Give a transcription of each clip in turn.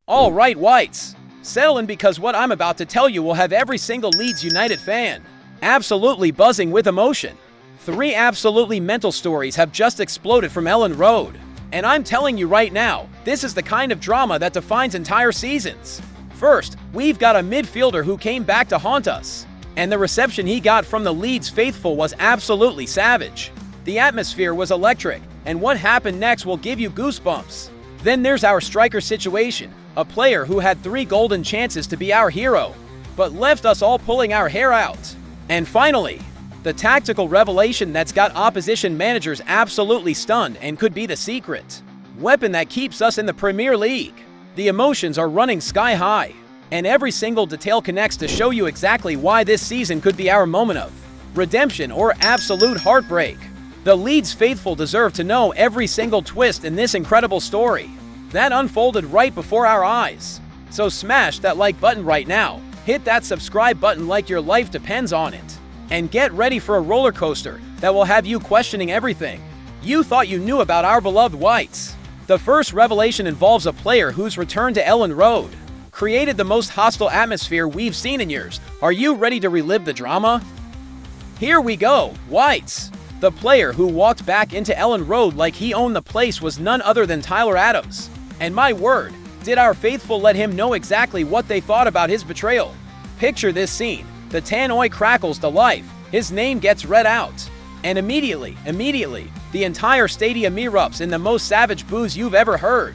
All right, Whites. Settle in because what I'm about to tell you will have every single Leeds United fan absolutely buzzing with emotion. 3 absolutely mental stories have just exploded from Elland Road. And I'm telling you right now, this is the kind of drama that defines entire seasons. First, we've got a midfielder who came back to haunt us. And the reception he got from the Leeds faithful was absolutely savage. The atmosphere was electric, and what happened next will give you goosebumps. Then there's our striker situation, a player who had 3 golden chances to be our hero, but left us all pulling our hair out. And finally, the tactical revelation that's got opposition managers absolutely stunned and could be the secret weapon that keeps us in the Premier League. The emotions are running sky high, and every single detail connects to show you exactly why this season could be our moment of redemption or absolute heartbreak. The Leeds faithful deserve to know every single twist in this incredible story that unfolded right before our eyes. So smash that like button right now, hit that subscribe button like your life depends on it, and get ready for a roller coaster that will have you questioning everything you thought you knew about our beloved Whites. The first revelation involves a player whose return to Elland Road created the most hostile atmosphere we've seen in years. Are you ready to relive the drama? Here we go, Whites. The player who walked back into Elland Road like he owned the place was none other than Tyler Adams. And my word, did our faithful let him know exactly what they thought about his betrayal. Picture this scene. The tannoy crackles to life, his name gets read out. And immediately, the entire stadium erupts in the most savage boos you've ever heard.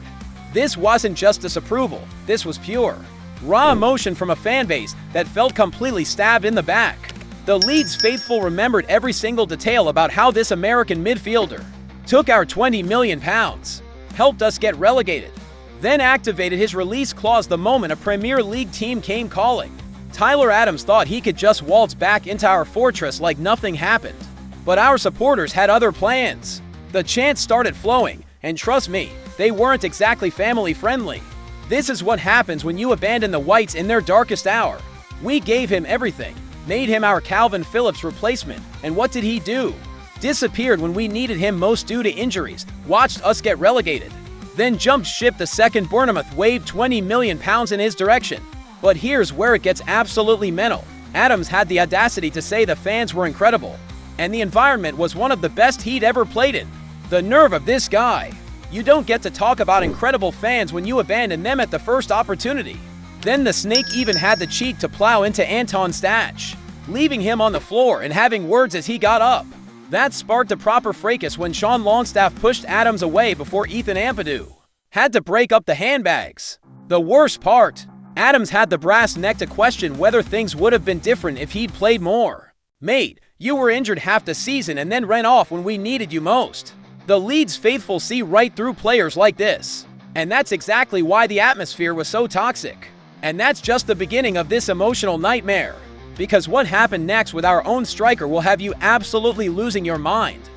This wasn't just disapproval, this was pure, raw emotion from a fan base that felt completely stabbed in the back. The Leeds faithful remembered every single detail about how this American midfielder took our £20 million, helped us get relegated, then activated his release clause the moment a Premier League team came calling. Tyler Adams thought he could just waltz back into our fortress like nothing happened. But our supporters had other plans. The chants started flowing, and trust me, they weren't exactly family friendly. This is what happens when you abandon the Whites in their darkest hour. We gave him everything, made him our Calvin Phillips replacement, and what did he do? Disappeared when we needed him most due to injuries, watched us get relegated, then jumped ship the second Bournemouth waved £20 million in his direction. But here's where it gets absolutely mental. Adams had the audacity to say the fans were incredible, and the environment was one of the best he'd ever played in. The nerve of this guy. You don't get to talk about incredible fans when you abandon them at the first opportunity. Then the snake even had the cheek to plow into Anton Stach, leaving him on the floor and having words as he got up. That sparked a proper fracas when Sean Longstaff pushed Adams away before Ethan Ampadu had to break up the handbags. The worst part, Adams had the brass neck to question whether things would have been different if he'd played more. Mate, you were injured half the season and then ran off when we needed you most. The Leeds faithful see right through players like this. And that's exactly why the atmosphere was so toxic. And that's just the beginning of this emotional nightmare. Because what happened next with our own striker will have you absolutely losing your mind.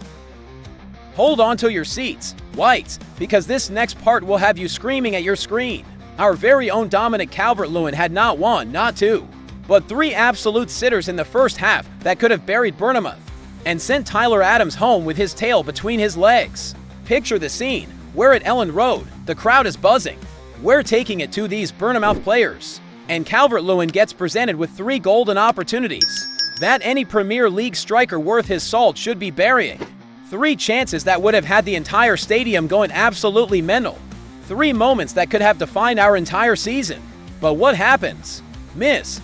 Hold on to your seats, Whites, because this next part will have you screaming at your screen. Our very own Dominic Calvert-Lewin had not 1, not 2, but 3 absolute sitters in the first half that could have buried Bournemouth and sent Tyler Adams home with his tail between his legs. Picture the scene. We're at Elland Road, the crowd is buzzing. We're taking it to these Bournemouth players, and Calvert-Lewin gets presented with 3 golden opportunities that any Premier League striker worth his salt should be burying. 3 chances that would have had the entire stadium going absolutely mental. 3 moments that could have defined our entire season. But what happens? Miss,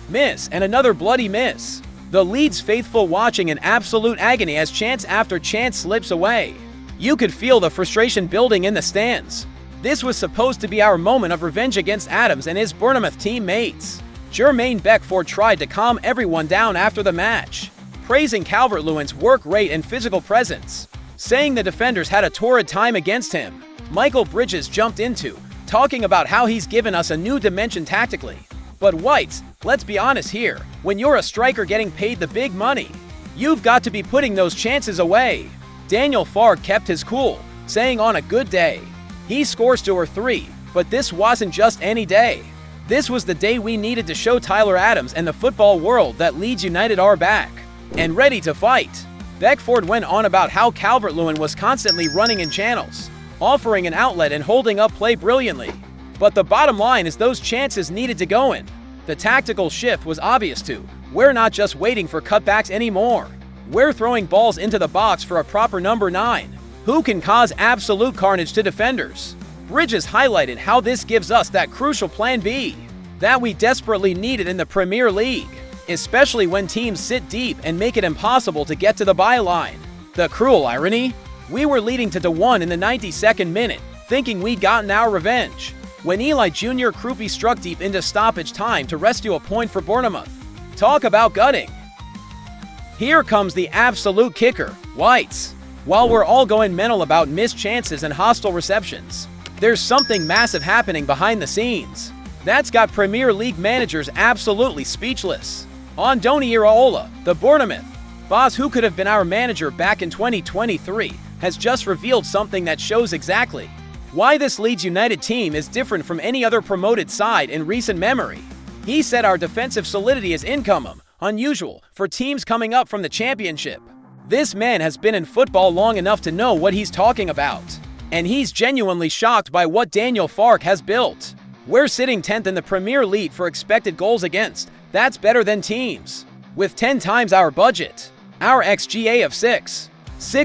and another bloody miss. The Leeds faithful watching in absolute agony as chance after chance slips away. You could feel the frustration building in the stands. This was supposed to be our moment of revenge against Adams and his Bournemouth teammates. Jermaine Beckford tried to calm everyone down after the match, praising Calvert-Lewin's work rate and physical presence, saying the defenders had a torrid time against him. Michael Bridges jumped into, talking about how he's given us a new dimension tactically. But Whites, let's be honest here, when you're a striker getting paid the big money, you've got to be putting those chances away. Daniel Farke kept his cool, saying on a good day, he scores 2 or 3, but this wasn't just any day. This was the day we needed to show Tyler Adams and the football world that Leeds United are back and ready to fight. Beckford went on about how Calvert-Lewin was constantly running in channels, offering an outlet and holding up play brilliantly. But the bottom line is those chances needed to go in. The tactical shift was obvious too. We're not just waiting for cutbacks anymore. We're throwing balls into the box for a proper number 9, who can cause absolute carnage to defenders. Bridges highlighted how this gives us that crucial plan B that we desperately needed in the Premier League, especially when teams sit deep and make it impossible to get to the byline. The cruel irony? We were leading 2-1 in the 92nd minute, thinking we'd gotten our revenge, when Eli Jr. Krupi struck deep into stoppage time to rescue a point for Bournemouth. Talk about gutting. Here comes the absolute kicker, Whites. While we're all going mental about missed chances and hostile receptions, there's something massive happening behind the scenes that's got Premier League managers absolutely speechless. Andoni IRAOLA, the Bournemouth boss who could have been our manager back in 2023, has just revealed something that shows exactly why this Leeds United team is different from any other promoted side in recent memory. He said our defensive solidity is unusual for teams coming up from the Championship. This man has been in football long enough to know what he's talking about, and he's genuinely shocked by what Daniel Farke has built. We're sitting 10th in the Premier League for expected goals against. That's better than teams with 10 times our budget. Our XGA of 6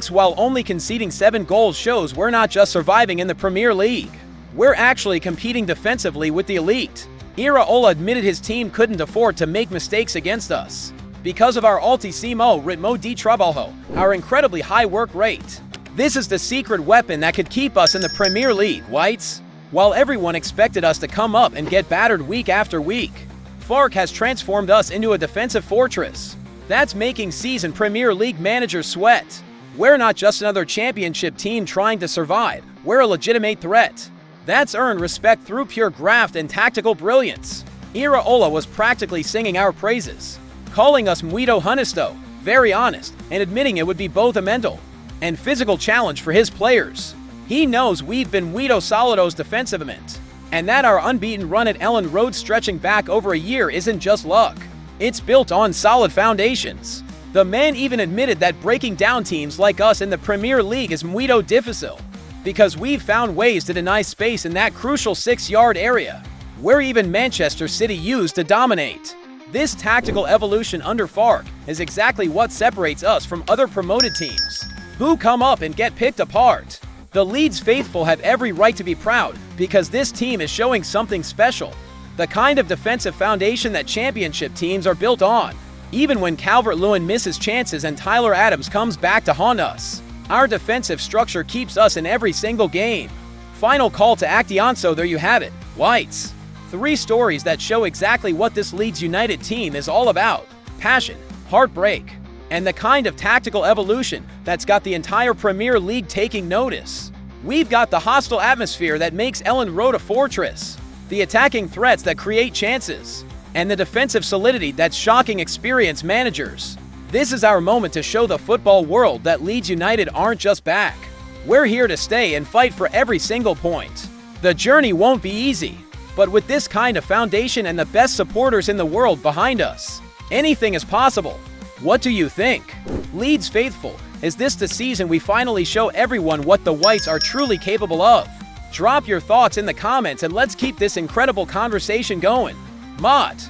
while only conceding 7 goals shows we're not just surviving in the Premier League. We're actually competing defensively with the elite. IRAOLA admitted his team couldn't afford to make mistakes against us because of our altissimo ritmo di trabajo, our incredibly high work rate. This is the secret weapon that could keep us in the Premier League, Whites. While everyone expected us to come up and get battered week after week, Farke has transformed us into a defensive fortress that's making seasoned Premier League managers sweat. We're not just another Championship team trying to survive, we're a legitimate threat that's earned respect through pure graft and tactical brilliance. IRAOLA was practically singing our praises, calling us muito honesto, very honest, and admitting it would be both a mental and physical challenge for his players. He knows we've been muito solidos defensivamente, and that our unbeaten run at Elland Road stretching back over a year isn't just luck. It's built on solid foundations. The man even admitted that breaking down teams like us in the Premier League is muito difícil, because we've found ways to deny space in that crucial 6-yard area, where even Manchester City used to dominate. This tactical evolution under Farke is exactly what separates us from other promoted teams, who come up and get picked apart. The Leeds faithful have every right to be proud, because this team is showing something special, the kind of defensive foundation that Championship teams are built on. Even when Calvert-Lewin misses chances and Tyler Adams comes back to haunt us, our defensive structure keeps us in every single game. Final call to action, so there you have it, Whites. 3 stories that show exactly what this Leeds United team is all about: passion, heartbreak, and the kind of tactical evolution that's got the entire Premier League taking notice. We've got the hostile atmosphere that makes Elland Road a fortress, the attacking threats that create chances, and the defensive solidity that's shocking experienced managers. This is our moment to show the football world that Leeds United aren't just back. We're here to stay and fight for every single point. The journey won't be easy, but with this kind of foundation and the best supporters in the world behind us, anything is possible. What do you think? Leeds faithful, is this the season we finally show everyone what the Whites are truly capable of? Drop your thoughts in the comments and let's keep this incredible conversation going. Mott.